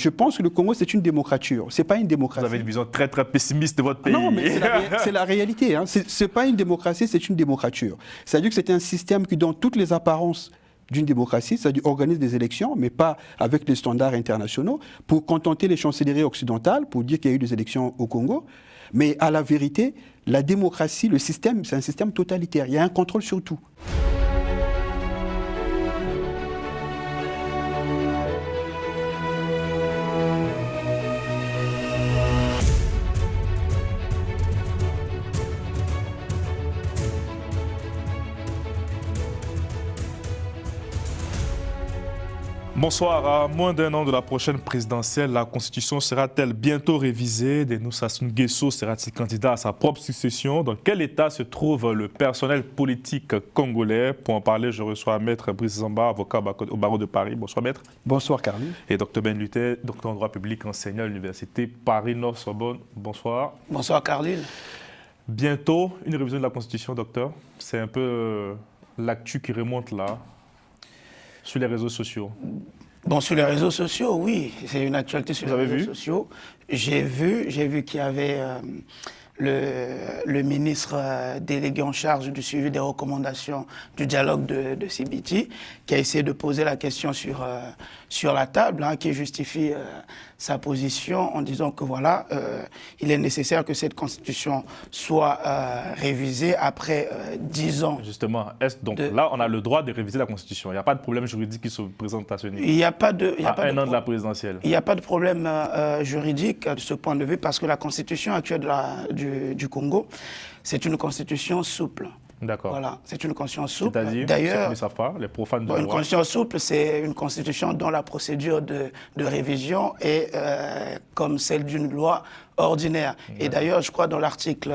je pense que le Congo, c'est une démocrature. Ce n'est pas une démocratie. Vous avez une vision très, très pessimiste de votre pays. Non, mais c'est la réalité. Hein. Ce n'est pas une démocratie, c'est une démocrature. C'est-à-dire que c'est un système qui, dans toutes les apparences d'une démocratie, c'est-à-dire organise des élections, mais pas avec les standards internationaux, pour contenter les chancelleries occidentales, pour dire qu'il y a eu des élections au Congo. Mais à la vérité, la démocratie, le système, c'est un système totalitaire. Il y a un contrôle sur tout. Bonsoir. À moins d'un an de la prochaine présidentielle, la Constitution sera-t-elle bientôt révisée? Denis Sassou Nguesso sera-t-il candidat à sa propre succession? Dans quel état se trouve le personnel politique congolais? Pour en parler, je reçois Maître Brice Zamba, avocat au barreau de Paris. Bonsoir Maître. Bonsoir Carly. Et Dr Ben Lutet, docteur en droit public, enseignant à l'université Paris-Nord-Sorbonne. Bonsoir. Bonsoir Carly. Bientôt, une révision de la Constitution, docteur. C'est un peu l'actu qui remonte là. Sur les réseaux sociaux? Bon, sur les réseaux sociaux, oui. C'est une actualité sur les réseaux sociaux. J'ai vu qu'il y avait le ministre délégué en charge du suivi des recommandations du dialogue de CBT qui a essayé de poser la question sur la table, hein, qui justifie sa position en disant que voilà, il est nécessaire que cette constitution soit révisée après 10 ans. Justement, donc là, on a le droit de réviser la constitution. Il n'y a pas de problème juridique qui se présente à ce niveau. Il n'y a pas de... un an de la présidentielle. Il n'y a pas de problème juridique de ce point de vue parce que la constitution actuelle du Congo, c'est une constitution souple. D'accord. Voilà, c'est une constitution souple. C'est-à-dire, d'ailleurs, ceux qui ne savent pas, les profanes de une constitution souple, c'est une constitution dont la procédure de révision est comme celle d'une loi ordinaire. Et d'ailleurs, je crois dans l'article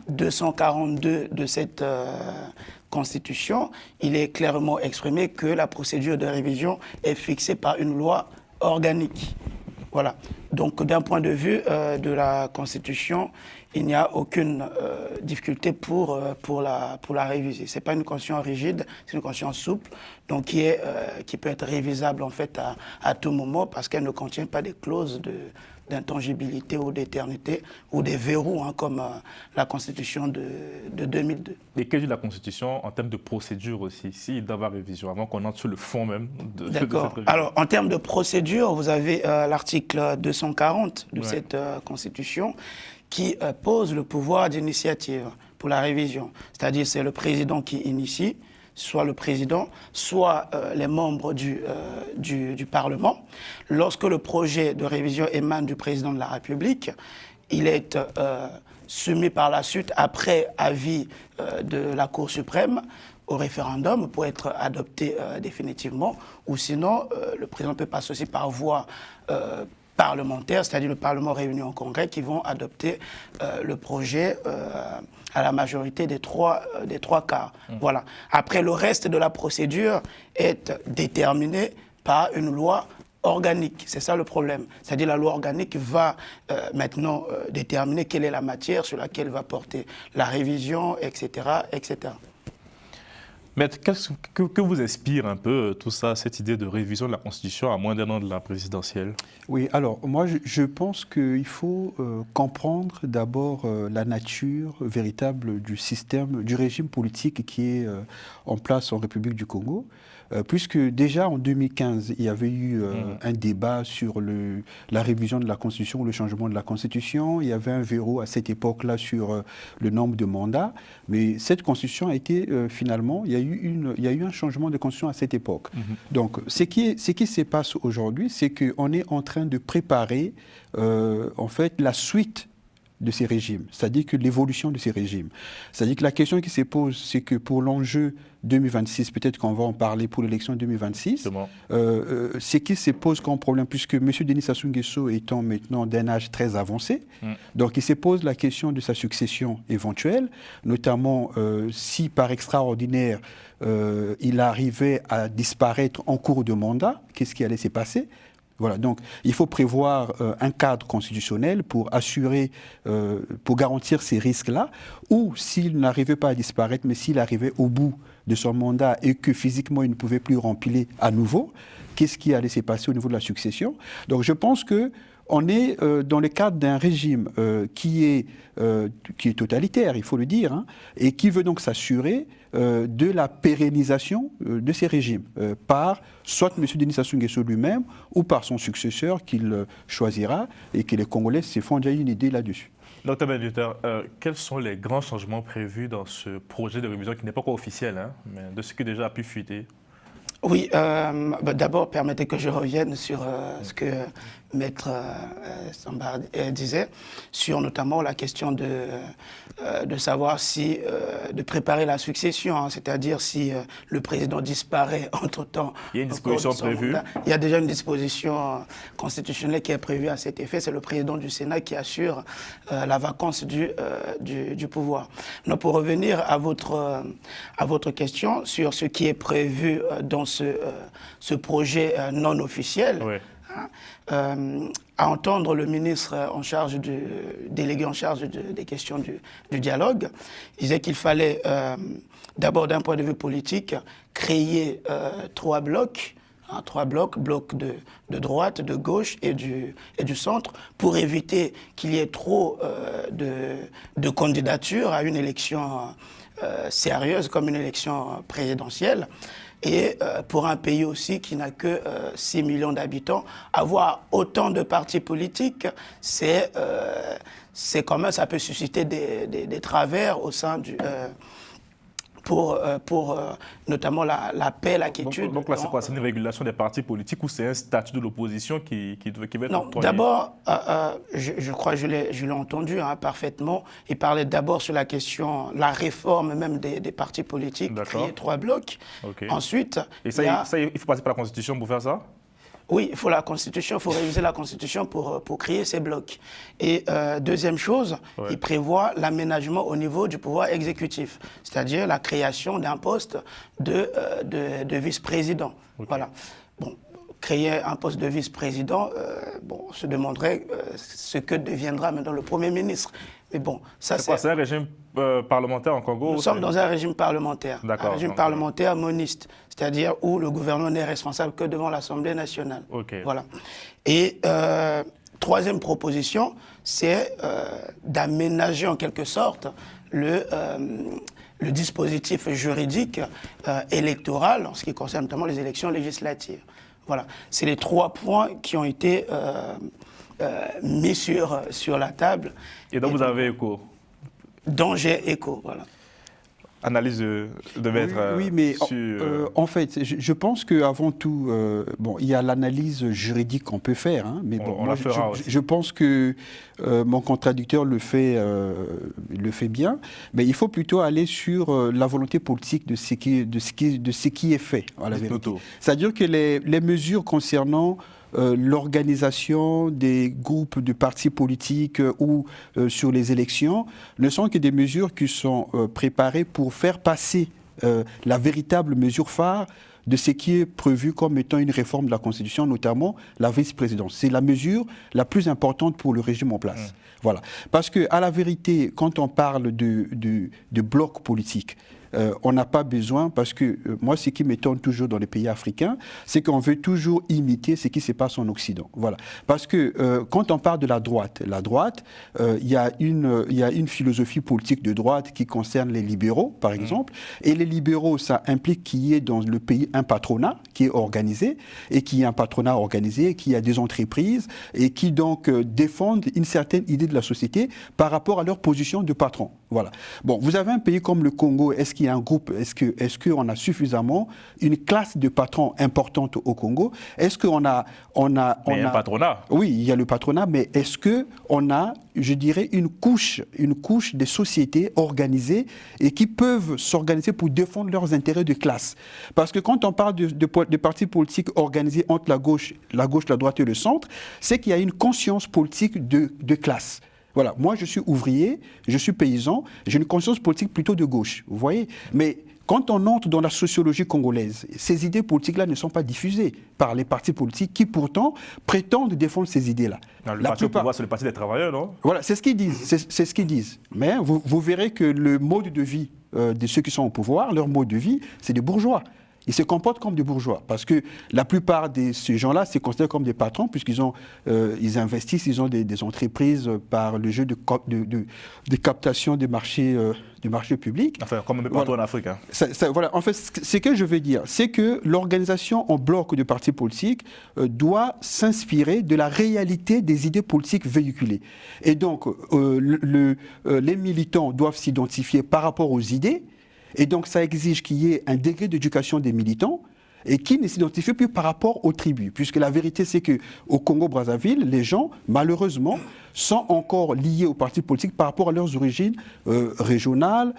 242 de cette constitution, il est clairement exprimé que la procédure de révision est fixée par une loi organique. Voilà. Donc, d'un point de vue de la Constitution, il n'y a aucune difficulté pour la réviser. Ce n'est pas une constitution rigide, c'est une constitution souple, donc qui peut être révisable en fait à tout moment parce qu'elle ne contient pas des clauses d'intangibilité ou d'éternité ou des verrous, hein, comme la Constitution de 2002. Et que dit la Constitution en termes de procédure aussi, s'il doit y avoir révision, avant qu'on entre sur le fond même de cette révision? Alors, en termes de procédure, vous avez l'article 240 de cette Constitution qui pose le pouvoir d'initiative pour la révision. C'est-à-dire c'est le président qui initie, soit le président, soit les membres du Parlement. Lorsque le projet de révision émane du président de la République, il est soumis par la suite, après avis de la Cour suprême, au référendum pour être adopté définitivement, ou sinon le président peut passer aussi par voie parlementaire, c'est-à-dire le Parlement réuni en congrès, qui vont adopter le projet à la majorité des trois quarts. Voilà. Après, le reste de la procédure est déterminé par une loi organique. C'est ça le problème. C'est-à-dire la loi organique va maintenant déterminer quelle est la matière sur laquelle va porter la révision, etc., etc. Maître, que vous inspire un peu tout ça, cette idée de révision de la Constitution à moins d'un an de la présidentielle? Oui, alors moi je pense qu'il faut comprendre d'abord la nature véritable du système, du régime politique qui est en place en République du Congo. Puisque déjà en 2015, il y avait eu un débat sur la révision de la Constitution, le changement de la Constitution. Il y avait un verrou à cette époque-là sur le nombre de mandats. Mais cette Constitution a été finalement, il y a eu un changement de Constitution à cette époque. Donc ce qui se passe aujourd'hui, c'est qu'on est en train de préparer en fait la suite de ces régimes, c'est-à-dire que l'évolution de ces régimes. C'est-à-dire que la question qui se pose, c'est que pour l'enjeu 2026, peut-être qu'on va en parler pour l'élection 2026, c'est qui se pose comme problème, puisque M. Denis Sassou Nguesso étant maintenant d'un âge très avancé, donc il se pose la question de sa succession éventuelle, notamment si par extraordinaire il arrivait à disparaître en cours de mandat, qu'est-ce qui allait se passer? Voilà, donc il faut prévoir un cadre constitutionnel pour assurer, pour garantir ces risques-là, ou s'il n'arrivait pas à disparaître, mais s'il arrivait au bout de son mandat et que physiquement il ne pouvait plus remplir à nouveau, qu'est-ce qui allait se passer au niveau de la succession? Donc je pense que on est dans le cadre d'un régime qui est totalitaire, il faut le dire, hein, et qui veut donc s'assurer de la pérennisation de ces régimes par soit M. Denis Sassou Nguesso lui-même ou par son successeur qu'il choisira et que les Congolais se font déjà une idée là-dessus. Docteur Benedicteur, quels sont les grands changements prévus dans ce projet de révision qui n'est pas encore officiel, hein, mais de ce qui déjà a pu fuiter? Oui, d'abord, permettez que je revienne sur ce que Maître Samba disait, sur notamment la question de savoir si, de préparer la succession, hein, c'est-à-dire si le président disparaît entre-temps. Il y a une disposition prévue. Il y a déjà une disposition constitutionnelle qui est prévue à cet effet. C'est le président du Sénat qui assure la vacance du pouvoir. Donc, pour revenir à votre question sur ce qui est prévu dans ce projet non officiel, oui. À entendre le ministre délégué en charge des questions du dialogue, il disait qu'il fallait d'abord d'un point de vue politique créer trois blocs, blocs de droite, de gauche et du centre, pour éviter qu'il y ait trop de candidatures à une élection sérieuse comme une élection présidentielle. Et pour un pays aussi qui n'a que 6 millions d'habitants, avoir autant de partis politiques, c'est quand même, ça peut susciter des travers au sein pour notamment la paix, la quiétude. Donc là, c'est quoi? C'est une régulation des partis politiques ou c'est un statut de l'opposition qui va être octroyé? Non, d'abord, je crois que je l'ai entendu parfaitement. Il parlait d'abord sur la question, la réforme même des partis politiques, créer 3 blocs. Okay. Ensuite, et ça, il faut passer par la Constitution pour faire ça? Oui, il faut la Constitution, il faut réviser la Constitution pour créer ces blocs. Et deuxième chose, ouais. Il prévoit l'aménagement au niveau du pouvoir exécutif, c'est-à-dire la création d'un poste de vice-président. Okay. Voilà. Bon, créer un poste de vice-président, on se demanderait ce que deviendra maintenant le Premier ministre. Mais bon, ça c'est quoi? C'est un régime parlementaire en Congo? Nous sommes dans un régime parlementaire. D'accord. Un régime parlementaire moniste, c'est-à-dire où le gouvernement n'est responsable que devant l'Assemblée nationale. Okay. Voilà. Et troisième proposition, c'est d'aménager en quelque sorte le dispositif juridique électoral en ce qui concerne notamment les élections législatives. Voilà. C'est les 3 points qui ont été mis sur la table. Et dont vous avez écho? Dont j'ai écho, voilà. Analyse de Maître. Oui, mais en fait, je pense qu'avant tout, il y a l'analyse juridique qu'on peut faire, hein, mais bon, moi, je pense que mon contradicteur le fait bien, mais il faut plutôt aller sur la volonté politique de ce qui est fait, à la vérité. C'est-à-dire que les mesures concernant l'organisation des groupes de partis politiques ou sur les élections ne sont que des mesures qui sont préparées pour faire passer la véritable mesure phare de ce qui est prévu comme étant une réforme de la Constitution, notamment la vice-présidence. C'est la mesure la plus importante pour le régime en place. Voilà. Parce qu'à la vérité, quand on parle de bloc politique, on n'a pas besoin, parce que moi, ce qui m'étonne toujours dans les pays africains, c'est qu'on veut toujours imiter ce qui se passe en Occident. Voilà. Parce que quand on parle de la droite, il y a une philosophie politique de droite qui concerne les libéraux, par exemple. Et les libéraux, ça implique qu'il y ait dans le pays un patronat qui est organisé, et qui est un patronat organisé, qui a des entreprises, et qui donc défendent une certaine idée de la société par rapport à leur position de patron. Voilà. Bon, vous avez un pays comme le Congo, est-ce qu'il y a un groupe, est-ce qu'on a suffisamment une classe de patrons importante au Congo? Est-ce qu'on a... il y a un patronat. Oui, il y a le patronat, mais est-ce qu'on a, je dirais, une couche des sociétés organisées et qui peuvent s'organiser pour défendre leurs intérêts de classe? Parce que quand on parle de partis politiques organisés entre la gauche, la droite et le centre, c'est qu'il y a une conscience politique de classe. Voilà, moi je suis ouvrier, je suis paysan, j'ai une conscience politique plutôt de gauche, vous voyez. Mais quand on entre dans la sociologie congolaise, ces idées politiques-là ne sont pas diffusées par les partis politiques qui pourtant prétendent défendre ces idées-là. Le parti au pouvoir, c'est le parti des travailleurs, non? Voilà, c'est ce qu'ils disent. C'est ce qu'ils disent. Mais vous verrez que le mode de vie de ceux qui sont au pouvoir, leur mode de vie, c'est des bourgeois. Ils se comportent comme des bourgeois parce que la plupart de ces gens-là se considèrent comme des patrons puisqu'ils ils investissent, ils ont des entreprises par le jeu de captation des marchés publics. Enfin, comme partout en Afrique. Hein. Voilà. En fait, ce que je veux dire, c'est que l'organisation en bloc de partis politiques doit s'inspirer de la réalité des idées politiques véhiculées. Et donc, les militants doivent s'identifier par rapport aux idées. Et donc, ça exige qu'il y ait un degré d'éducation des militants et qui ne s'identifient plus par rapport aux tribus. Puisque la vérité, c'est qu'au Congo-Brazzaville, les gens, malheureusement, sont encore liés aux partis politiques par rapport à leurs origines régionales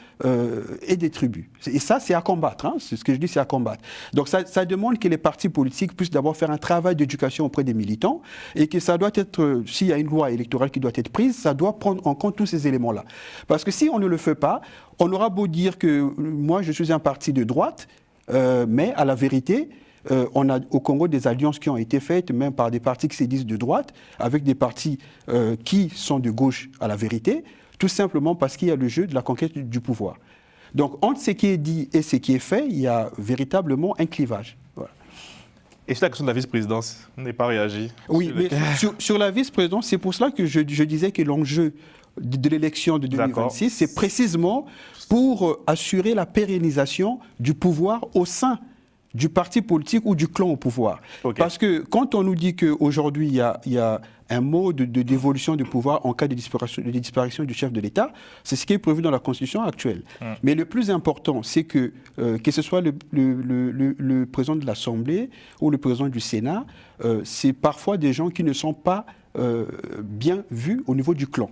et des tribus. Et ça, c'est à combattre. Hein. C'est ce que je dis, c'est à combattre. Donc, ça demande que les partis politiques puissent d'abord faire un travail d'éducation auprès des militants et que ça doit être, s'il y a une loi électorale qui doit être prise, ça doit prendre en compte tous ces éléments-là. Parce que si on ne le fait pas, on aura beau dire que moi, je suis un parti de droite, mais à la vérité, on a au Congo des alliances qui ont été faites, même par des partis qui se disent de droite, avec des partis qui sont de gauche à la vérité, tout simplement parce qu'il y a le jeu de la conquête du pouvoir. Donc, entre ce qui est dit et ce qui est fait, il y a véritablement un clivage. Voilà. Et sur la question de la vice-présidence, vous n'avez pas réagi? Oui, mais sur la vice-présidence, c'est pour cela que je disais que l'enjeu de l'élection de 2026, c'est précisément pour assurer la pérennisation du pouvoir au sein du parti politique ou du clan au pouvoir. Okay. Parce que quand on nous dit qu'aujourd'hui, il y a un mode de dévolution du pouvoir en cas de disparition du chef de l'État, c'est ce qui est prévu dans la Constitution actuelle. Mais le plus important, c'est que ce soit le président de l'Assemblée ou le président du Sénat, c'est parfois des gens qui ne sont pas bien vus au niveau du clan.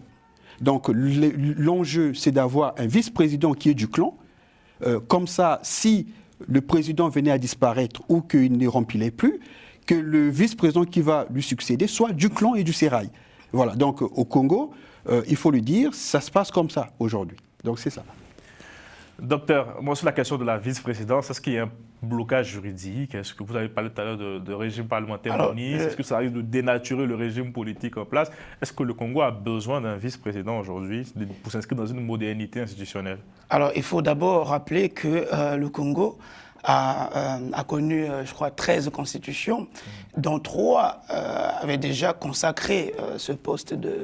Donc l'enjeu, c'est d'avoir un vice-président qui est du clan. Comme ça, si le président venait à disparaître ou qu'il ne remplissait plus, que le vice-président qui va lui succéder soit du clan et du sérail. Voilà, donc au Congo, il faut le dire, ça se passe comme ça aujourd'hui. Donc c'est ça. Docteur, moi sur la question de la vice-présidence, est-ce qu'il y a un blocage juridique? Est-ce que vous avez parlé tout à l'heure de régime parlementaire mixte? Est-ce que ça arrive de dénaturer le régime politique en place? Est-ce que le Congo a besoin d'un vice-président aujourd'hui pour s'inscrire dans une modernité institutionnelle? Alors, il faut d'abord rappeler que le Congo a connu, je crois, 13 constitutions, dont 3 avaient déjà consacré ce poste de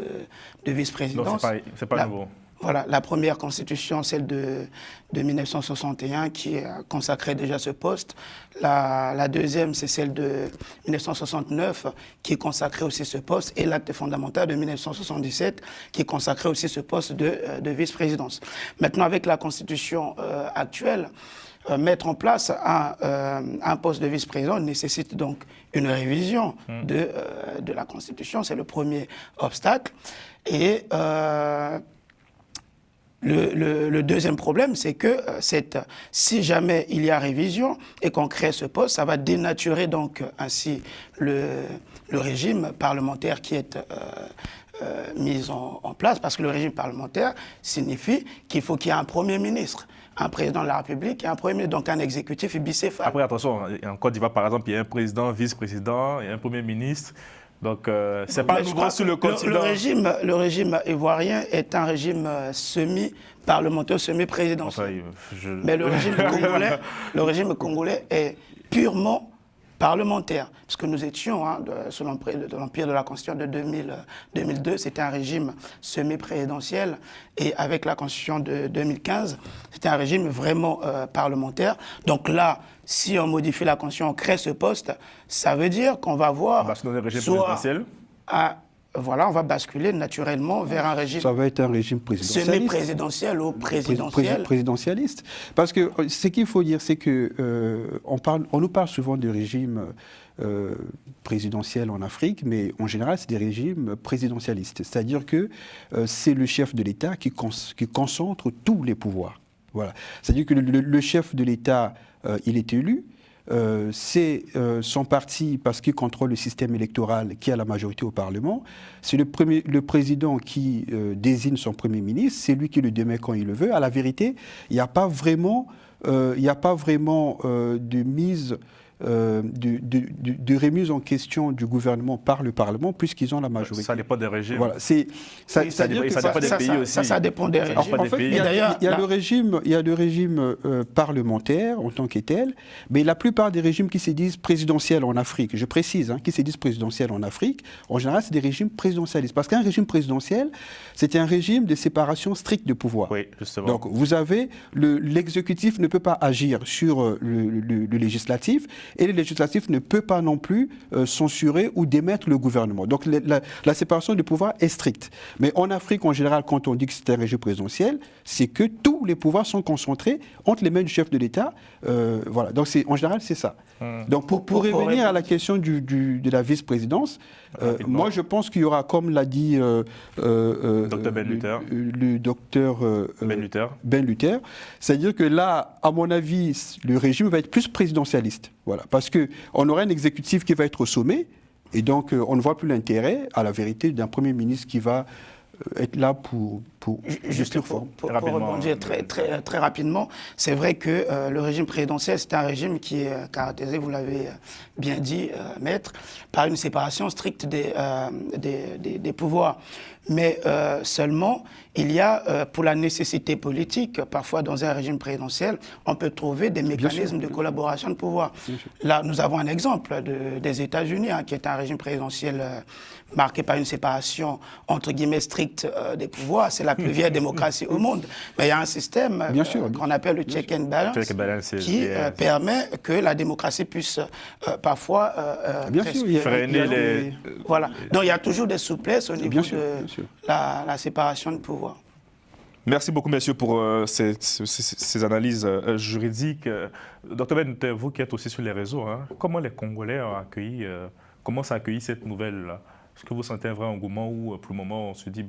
vice-présidence. Donc, c'est pas nouveau. Voilà, la première constitution, celle de 1961, qui consacrait déjà ce poste. La deuxième, c'est celle de 1969, qui consacrait aussi ce poste. Et l'acte fondamental de 1977, qui consacrait aussi ce poste de vice-présidence. Maintenant, avec la constitution actuelle, mettre en place un poste de vice-président nécessite donc une révision de la Constitution. C'est le premier obstacle. Et le deuxième problème, c'est que si jamais il y a révision et qu'on crée ce poste, ça va dénaturer donc ainsi le régime parlementaire qui est mis en place, parce que le régime parlementaire signifie qu'il faut qu'il y ait un Premier ministre, un président de la République et un Premier ministre, donc un exécutif bicéphale. Après, attention, en Côte d'Ivoire, par exemple, il y a un président, vice-président et un Premier ministre. Donc, c'est pas nouveau sur le continent. Le régime ivoirien est un régime semi-parlementaire, semi-présidentiel. Enfin, mais le régime congolais est purement parlementaire. Parce que nous étions, sous l'empire de la Constitution de 2002, c'était un régime semi-présidentiel. Et avec la Constitution de 2015, c'était un régime vraiment parlementaire. Donc là, si on modifie la Constitution, on crée ce poste, ça veut dire qu'on va voir... On va se donner un régime présidentiel. Voilà, on va basculer naturellement vers un régime... Ça va être un régime présidentialiste. Semi-présidentiel ou présidentiel. Présidentialiste. Parce que ce qu'il faut dire, c'est que on nous parle souvent de régime présidentiel en Afrique, mais en général, c'est des régimes présidentialistes. C'est-à-dire que c'est le chef de l'État qui concentre tous les pouvoirs. Voilà. C'est-à-dire que le chef de l'État, il est élu. c'est son parti parce qu'il contrôle le système électoral qui a la majorité au Parlement. C'est le président qui désigne son Premier ministre, c'est lui qui le démet quand il le veut. À la vérité, il n'y a pas vraiment, de mise... de remise en question du gouvernement par le Parlement puisqu'ils ont la majorité. Ça dépend des régimes. Voilà, ça dépend des pays aussi. Ça dépend des régimes. En fait, il y a le régime parlementaire en tant que tel, mais la plupart des régimes qui se disent présidentiels en Afrique, je précise, qui se disent présidentiels en Afrique, en général, c'est des régimes présidentialistes. Parce qu'un régime présidentiel, c'est un régime de séparation stricte de pouvoir. Oui, justement. Donc, vous avez, l'exécutif ne peut pas agir sur le législatif, et le législatif ne peut pas non plus censurer ou démettre le gouvernement. Donc la séparation du pouvoir est stricte. Mais en Afrique, en général, quand on dit que c'est un régime présidentiel, c'est que tous les pouvoirs sont concentrés entre les mains du chef de l'État. Voilà. Donc en général, c'est ça. Donc pour revenir à la question de la vice-présidence, moi je pense qu'il y aura, comme l'a dit Dr Ben Luther. Le docteur Ben Luther, c'est-à-dire que là, à mon avis, le régime va être plus présidentialiste. Voilà, parce qu'on aura un exécutif qui va être au sommet, et donc on ne voit plus l'intérêt, à la vérité, d'un Premier ministre qui va être là pour juste pour rebondir très rapidement, c'est vrai que le régime présidentiel, c'est un régime qui est caractérisé, vous l'avez bien dit, maître, par une séparation stricte des pouvoirs. Mais seulement, il y a, pour la nécessité politique, parfois dans un régime présidentiel, on peut trouver des mécanismes de collaboration de pouvoir. Là, nous avons un exemple des États-Unis, qui est un régime présidentiel marqué par une séparation, entre guillemets, stricte des pouvoirs. C'est la plus vieille démocratie au monde. Mais il y a un système qu'on appelle le check and balance, qui permet que la démocratie puisse parfois freiner les... Voilà. Donc il y a toujours des souplesses au niveau de la séparation de pouvoir. Merci beaucoup, messieurs, pour ces analyses juridiques. Dr Ben, vous qui êtes aussi sur les réseaux, comment les Congolais ont accueilli, comment ça a accueilli cette nouvelle-là? Est-ce que vous sentez un vrai engouement ou pour le moment on se dit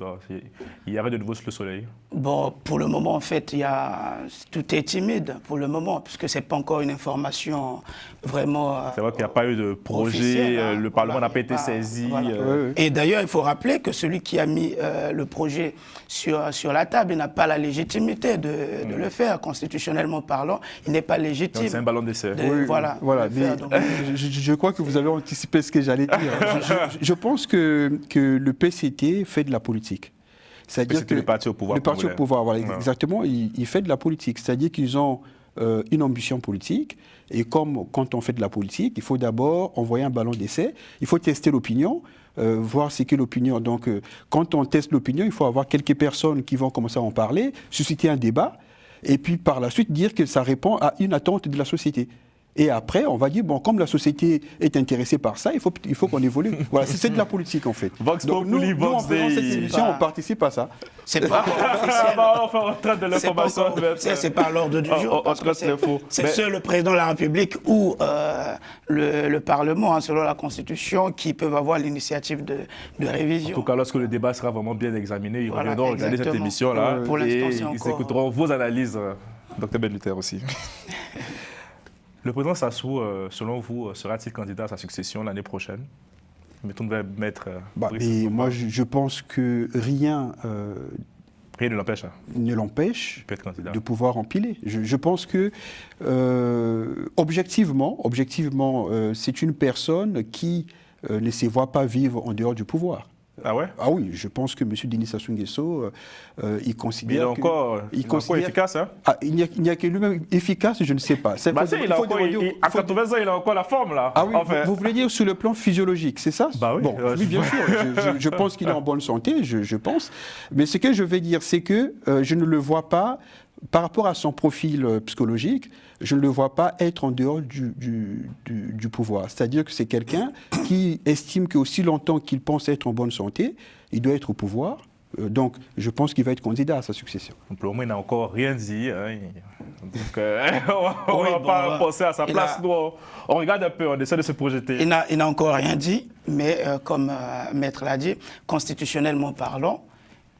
il y avait de nouveau sur le soleil? Bon, pour le moment en fait tout est timide pour le moment puisque c'est pas encore une information vraiment. C'est vrai qu'il n'y a pas eu de projet, le Parlement n'a pas été saisi. Voilà. Et d'ailleurs il faut rappeler que celui qui a mis le projet sur la table, il n'a pas la légitimité de le faire constitutionnellement parlant. Il n'est pas légitime. C'est un ballon d'essai. Voilà. Je crois que vous avez anticipé ce que j'allais dire. Je pense que le PCT fait de la politique. C'est-à-dire que le parti au pouvoir. Le parti au pouvoir, voilà, exactement, il fait de la politique. C'est-à-dire qu'ils ont une ambition politique. Et comme quand on fait de la politique, il faut d'abord envoyer un ballon d'essai. Il faut tester l'opinion, voir ce qu'est l'opinion. Donc, quand on teste l'opinion, il faut avoir quelques personnes qui vont commencer à en parler, susciter un débat, et puis par la suite dire que ça répond à une attente de la société. Et après, on va dire, bon, comme la société est intéressée par ça, il faut qu'on évolue. Voilà, c'est de la politique, en fait. Vox Donc, nous, en faisant cette émission, on participe à ça. C'est pas on traite de l'information. C'est pas l'ordre du jour. C'est seul le président de la République ou le Parlement, selon la Constitution, qui peuvent avoir l'initiative de révision. En tout cas, lorsque le débat sera vraiment bien examiné, ils reviendront regarder cette émission-là et ils écouteront vos analyses, Dr Ben Luther aussi. Le président Sassou, selon vous, sera-t-il candidat à sa succession l'année prochaine? Mettons de mettre. Moi, je pense que rien ne l'empêche. Ne l'empêche de pouvoir empiler. Je pense que, objectivement, c'est une personne qui ne se voit pas vivre en dehors du pouvoir. Ah ouais? Ah oui, je pense que M. Denis Sassou Nguesso, il considère. Il est encore efficace, hein? Il n'y a que lui-même efficace, je ne sais pas. À 80 ans, il a encore la forme, là. Ah oui, vous voulez dire sur le plan physiologique, c'est ça? Bah oui. Bon, oui, bien sûr. Je pense qu'il est en bonne santé, je pense. Mais ce que je vais dire, c'est que je ne le vois pas, par rapport à son profil psychologique, je ne le vois pas être en dehors du pouvoir. C'est-à-dire que c'est quelqu'un qui estime qu'aussi longtemps qu'il pense être en bonne santé, il doit être au pouvoir. Donc, je pense qu'il va être candidat à sa succession. Pour le moment, il n'a encore rien dit. Donc, on ne va pas penser à sa place. On regarde un peu, on essaie de se projeter. Il n'a encore rien dit, mais comme Maître l'a dit, constitutionnellement parlant,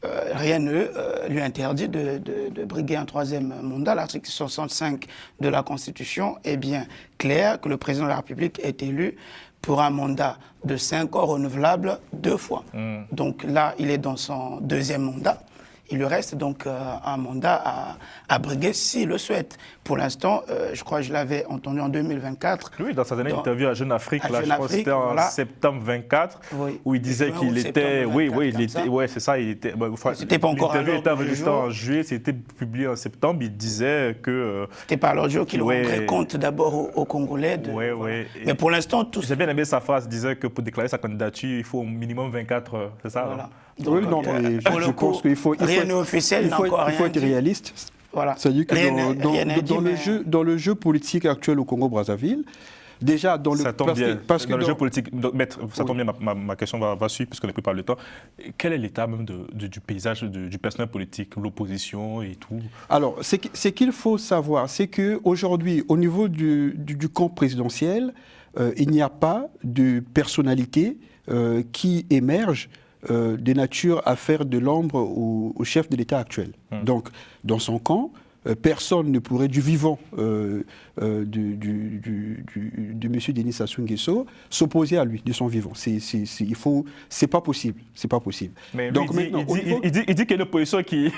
rien ne lui interdit de briguer un troisième mandat. L'article 65 de la Constitution est bien clair que le président de la République est élu pour un mandat de 5 ans renouvelable 2 fois. Donc là, il est dans son 2e mandat. Il lui reste donc un mandat à briguer s'il le souhaite. Pour l'instant, je crois que je l'avais entendu en 2024. Oui, dans sa dernière interview à Jeune Afrique, à là, Jeune je crois que c'était en septembre 24, oui. où il disait qu'il était... c'est ça, il était... C'était pas encore l'interview était enregistrée en juillet, c'était publié en septembre, il disait que... C'était pas l'autre jour qu'il rendrait compte d'abord aux Congolais. Mais pour l'instant, tout... J'ai bien aimé sa phrase, il disait que pour déclarer sa candidature, il faut au minimum 24 heures, c'est ça? Voilà. Donc, oui, non, mais je pense qu'il faut... Rien n'est officiel, il faut être réaliste. Voilà. C'est-à-dire que dans le jeu politique actuel au Congo-Brazzaville, déjà dans le... Ça tombe bien. Parce que dans le jeu politique, maître, ça tombe bien, ma question va suivre puisqu'on n'a plus parlé de temps. Quel est l'état même du paysage du personnel politique, l'opposition et tout? Alors, c'est qu'il faut savoir, c'est qu'aujourd'hui, au niveau du camp présidentiel, il n'y a pas de personnalité qui émerge de nature à faire de l'ombre au chef de l'État actuel. Donc, dans son camp, personne ne pourrait, du vivant de M. Denis Sassou Nguesso, s'opposer à lui, de son vivant. C'est pas possible. C'est pas possible. Mais donc, il dit qu'il y a une opposition qui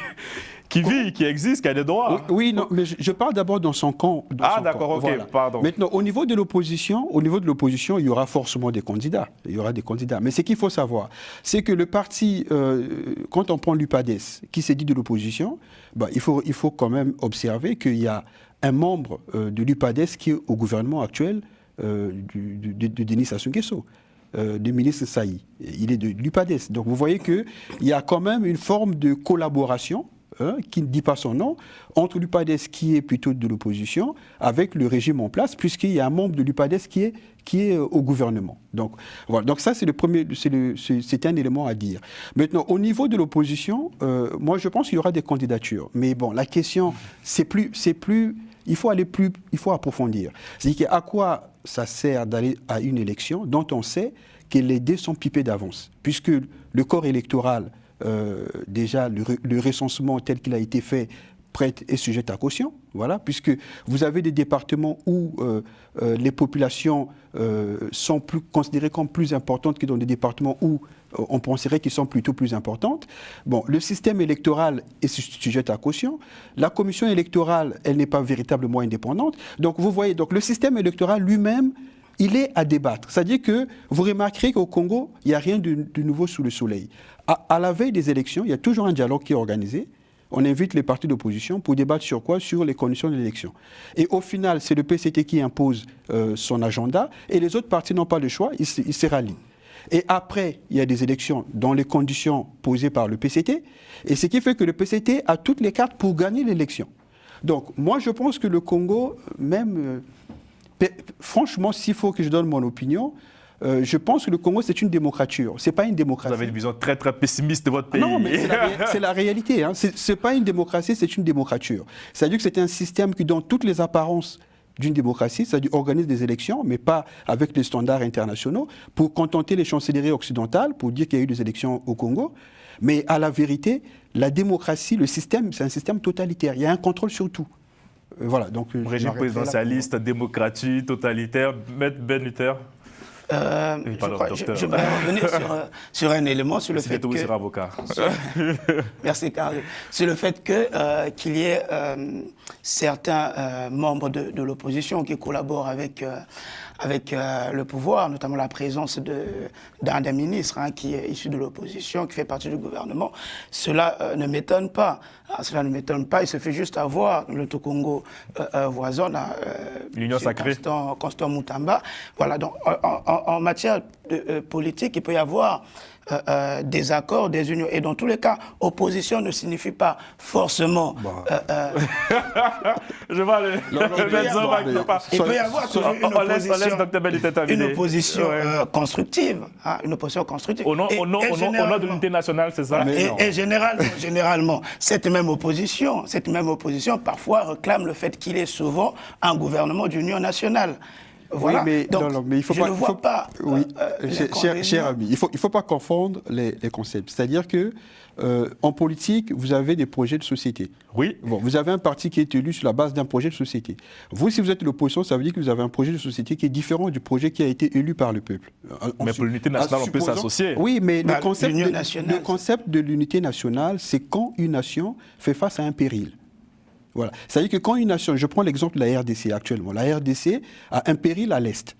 vit, qui existe, qui a des droits. Oui, non, mais je parle d'abord dans son camp. D'accord, ok, voilà. Pardon. Maintenant, au niveau de l'opposition, il y aura forcément des candidats. Il y aura des candidats. Mais ce qu'il faut savoir, c'est que le parti, quand on prend l'UPADES, qui s'est dit de l'opposition, il faut quand même observer qu'il y a un membre de l'UPADES qui est au gouvernement actuel de Denis Sassou Nguesso. Du ministre Saï. Il est de l'UPADES. Donc vous voyez qu'il y a quand même une forme de collaboration, qui ne dit pas son nom, entre l'UPADES qui est plutôt de l'opposition, avec le régime en place, puisqu'il y a un membre de l'UPADES qui est au gouvernement. Donc voilà. Donc ça, c'est un élément à dire. Maintenant, au niveau de l'opposition, moi je pense qu'il y aura des candidatures. Mais bon, la question, il faut approfondir. C'est-à-dire à quoi ça sert d'aller à une élection dont on sait que les dés sont pipés d'avance, puisque le corps électoral, déjà le recensement tel qu'il a été fait, prête et sujette à caution, voilà, puisque vous avez des départements où les populations sont considérées comme plus importantes que dans des départements où on penserait qu'ils sont plutôt plus importantes. Bon, le système électoral est sujet à caution. La commission électorale, elle n'est pas véritablement indépendante. Donc vous voyez, donc le système électoral lui-même, il est à débattre. C'est-à-dire que vous remarquerez qu'au Congo, il n'y a rien de nouveau sous le soleil. À la veille des élections, il y a toujours un dialogue qui est organisé. On invite les partis d'opposition pour débattre sur quoi? Sur les conditions de l'élection. Et au final, c'est le PCT qui impose son agenda et les autres partis n'ont pas le choix, ils se rallient. Et après, il y a des élections dans les conditions posées par le PCT, et ce qui fait que le PCT a toutes les cartes pour gagner l'élection. Donc, moi, je pense que le Congo, même, franchement, s'il faut que je donne mon opinion, je pense que le Congo, c'est une démocrature. C'est pas une démocratie. Vous avez une vision très, très pessimiste de votre pays. Non, mais c'est la réalité. Hein. C'est pas une démocratie, c'est une démocrature. C'est-à-dire que c'est un système qui donne toutes les apparences d'une démocratie, c'est-à-dire organise des élections, mais pas avec les standards internationaux, pour contenter les chancelleries occidentales, pour dire qu'il y a eu des élections au Congo. Mais à la vérité, la démocratie, le système, c'est un système totalitaire. Il y a un contrôle sur tout. Voilà, donc, régime présidentialiste, démocratique, totalitaire. Maître Ben Luther. Je vais revenir sur un élément, sur le fait que... Sera avocat. Merci, Carl. Sur le fait qu'il y ait certains membres de l'opposition qui collaborent avec le pouvoir, notamment la présence d'un des ministres qui est issu de l'opposition, qui fait partie du gouvernement. Cela ne m'étonne pas. Cela ne m'étonne pas. Il se fait juste avoir le Congo voisin, l'Union sacrée. Constant Moutamba. Voilà, donc en matière de politique, il peut y avoir des accords, des unions. Et dans tous les cas, opposition ne signifie pas forcément... Je vois le... Il peut y avoir toujours une opposition constructive. Une opposition constructive. Au nom de l'unité nationale, c'est ça? Et généralement, cette même opposition, parfois réclame le fait qu'il y ait souvent un gouvernement d'union nationale. Voilà. Oui, mais, donc, non, mais il faut je pas, ne vois pas. Oui, cher ami, il faut pas confondre les concepts. C'est-à-dire que en politique, vous avez des projets de société. Oui. Bon, vous avez un parti qui est élu sur la base d'un projet de société. Vous, si vous êtes l'opposition, ça veut dire que vous avez un projet de société qui est différent du projet qui a été élu par le peuple. Mais pour l'unité nationale, on peut s'associer. Oui, mais Bah, le concept de l'unité nationale, c'est quand une nation fait face à un péril. Voilà. C'est-à-dire que quand une nation, je prends l'exemple de la RDC actuellement, la RDC a un péril à l'Est.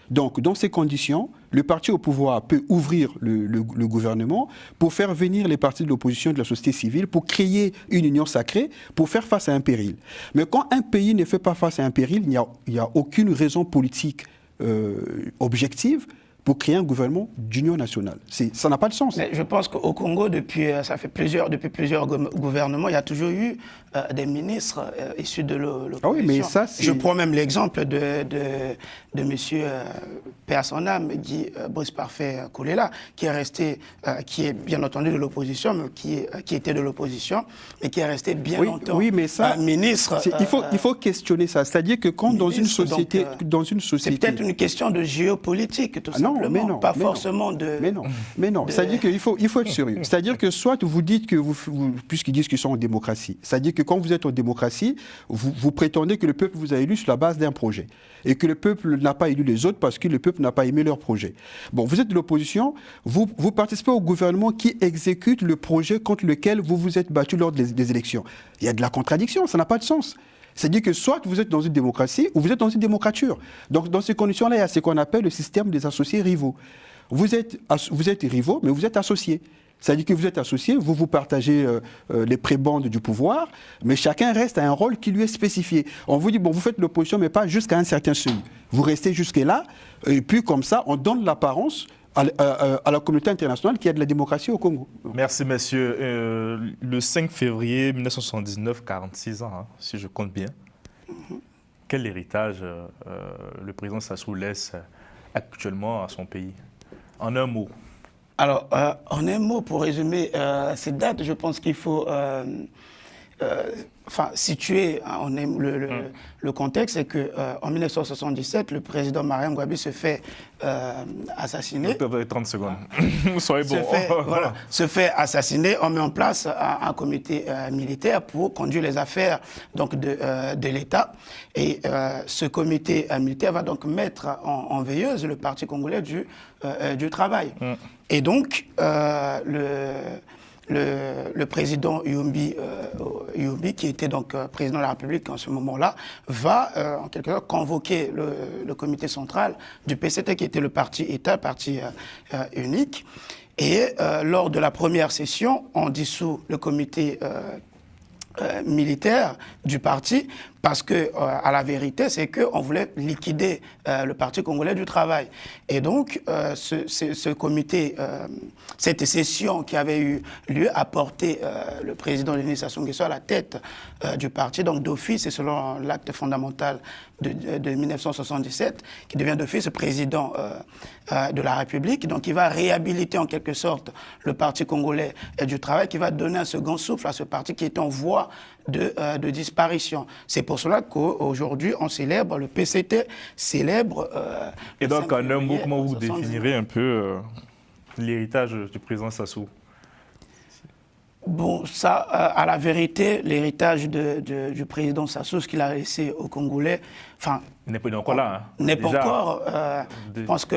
Donc, dans ces conditions, le parti au pouvoir peut ouvrir le gouvernement pour faire venir les partis de l'opposition, de la société civile, pour créer une union sacrée, pour faire face à un péril. Mais quand un pays ne fait pas face à un péril, il n'y a aucune raison politique objective pour créer un gouvernement d'union nationale. Ça n'a pas de sens. Mais je pense qu'au Congo, depuis plusieurs gouvernements, il y a toujours eu des ministres issus de l'opposition. Ah oui, mais ça, je prends même l'exemple de M. Père son âme, Guy Brice Parfait Kolela, qui est bien entendu de l'opposition, mais qui était de l'opposition, et qui est resté bien longtemps mais ça, ministre. Il faut questionner ça. C'est-à-dire que quand dans une société... c'est peut-être une question de géopolitique, tout simplement. Mais non, pas forcément de... Mais non, c'est-à-dire qu'il faut être sérieux. C'est-à-dire que soit vous dites que puisqu'ils disent qu'ils sont en démocratie, c'est-à-dire que quand vous êtes en démocratie, vous prétendez que le peuple vous a élu sur la base d'un projet et que le peuple n'a pas élu les autres parce que le peuple n'a pas aimé leur projet. Bon, vous êtes de l'opposition, vous participez au gouvernement qui exécute le projet contre lequel vous vous êtes battu lors des élections. Il y a de la contradiction, ça n'a pas de sens. C'est-à-dire que soit vous êtes dans une démocratie ou vous êtes dans une démocrature. Donc dans ces conditions-là, il y a ce qu'on appelle le système des associés rivaux. Vous êtes rivaux, mais vous êtes associés. C'est-à-dire que vous êtes associés, vous partagez les prébendes du pouvoir, mais chacun reste à un rôle qui lui est spécifié. On vous dit, bon, vous faites l'opposition, mais pas jusqu'à un certain seuil. Vous restez jusque-là, et puis comme ça, on donne l'apparence à la communauté internationale qu'il y a de la démocratie au Congo. Merci, messieurs. Le 5 février 1979, 46 ans, hein, si je compte bien. Quel héritage le président Sassou laisse actuellement à son pays? En un mot. Alors, en un mot, pour résumer ces dates, je pense qu'il faut situer le contexte, c'est qu'en 1977, le président Marien Ngouabi se fait assassiner. 30 secondes. Soyez bon. Se fait assassiner. On met en place un comité militaire pour conduire les affaires donc, de l'État. Et ce comité militaire va donc mettre en veilleuse le Parti congolais du travail. Et donc, le président Yumbi, qui était donc président de la République en ce moment-là, va en quelque sorte convoquer le comité central du PCT, qui était le parti État, parti unique. Et lors de la première session, on dissout le comité militaire du parti, parce que, à la vérité, c'est qu'on voulait liquider le Parti congolais du travail. Et donc, ce comité, cette session qui avait eu lieu a porté le président Denis Sassou Nguesso à la tête du parti, donc d'office, et selon l'acte fondamental de 1977, qui devient d'office président de la République. Donc, il va réhabiliter en quelque sorte le Parti congolais du travail, qui va donner un second souffle à ce parti qui est en voie de disparition. C'est pour cela qu'aujourd'hui, on célèbre, le PCT célèbre... Et donc, en un mot, comment vous définirez un peu l'héritage du président Sassou? Bon, ça, à la vérité, l'héritage du président Sassou, ce qu'il a laissé aux Congolais, enfin... Il n'est pas encore là. Hein. N'est pas encore. Je pense qu'on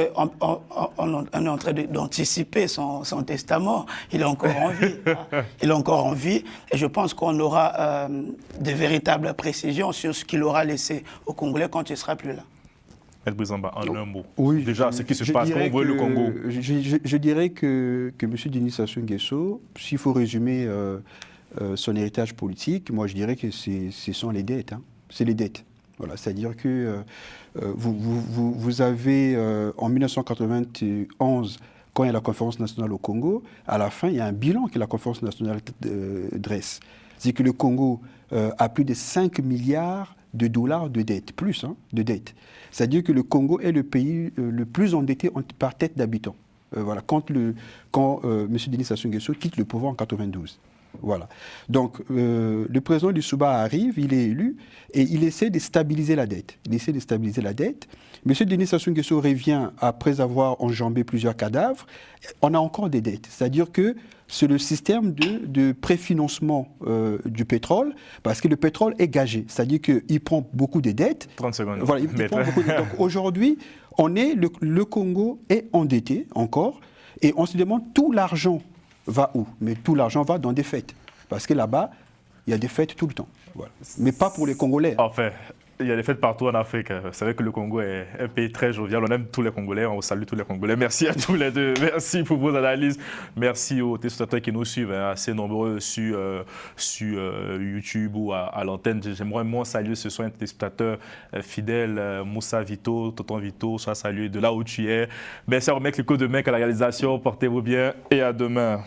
est en train d'anticiper son testament. Il est encore en vie. Il est encore en vie. Et je pense qu'on aura de véritables précisions sur ce qu'il aura laissé aux Congolais quand il ne sera plus là. El Brizamba, en un mot. Oui, déjà, ce qui se passe, comment vous voyez le Congo? Je dirais que M. Denis Sassou Nguesso, s'il faut résumer son héritage politique, moi je dirais que ce sont les dettes. Hein. C'est les dettes. Voilà, c'est-à-dire que vous avez, en 1991, quand il y a la conférence nationale au Congo, à la fin, il y a un bilan que la conférence nationale dresse. C'est que le Congo a plus de 5 milliards de dollars de dettes, plus de dettes. C'est-à-dire que le Congo est le pays le plus endetté par tête d'habitants. Voilà, quand M. Denis Sassou Nguesso quitte le pouvoir en 1992. Voilà. Donc, le président du Souba arrive, il est élu, et il essaie de stabiliser la dette. M. Denis Sassou Nguesso revient après avoir enjambé plusieurs cadavres. On a encore des dettes. C'est-à-dire que c'est le système de préfinancement du pétrole, parce que le pétrole est gagé. C'est-à-dire qu'il prend beaucoup de dettes. 30 secondes. Voilà, il prend beaucoup de dettes. Donc aujourd'hui, le Congo est endetté encore, et on se demande tout l'argent va où? Mais tout l'argent va dans des fêtes. Parce que là-bas, il y a des fêtes tout le temps. Voilà. Mais pas pour les Congolais. Enfin, il y a des fêtes partout en Afrique. C'est vrai que le Congo est un pays très jovial. On aime tous les Congolais, on salue tous les Congolais. Merci à tous les deux. Merci pour vos analyses. Merci aux téléspectateurs qui nous suivent, assez nombreux sur YouTube ou à l'antenne. J'aimerais moins saluer ce soir un téléspectateur fidèle, Moussa Vito, Tonton Vito, soit salué de là où tu es. Merci à remettre le coup de main à la réalisation. Portez-vous bien et à demain.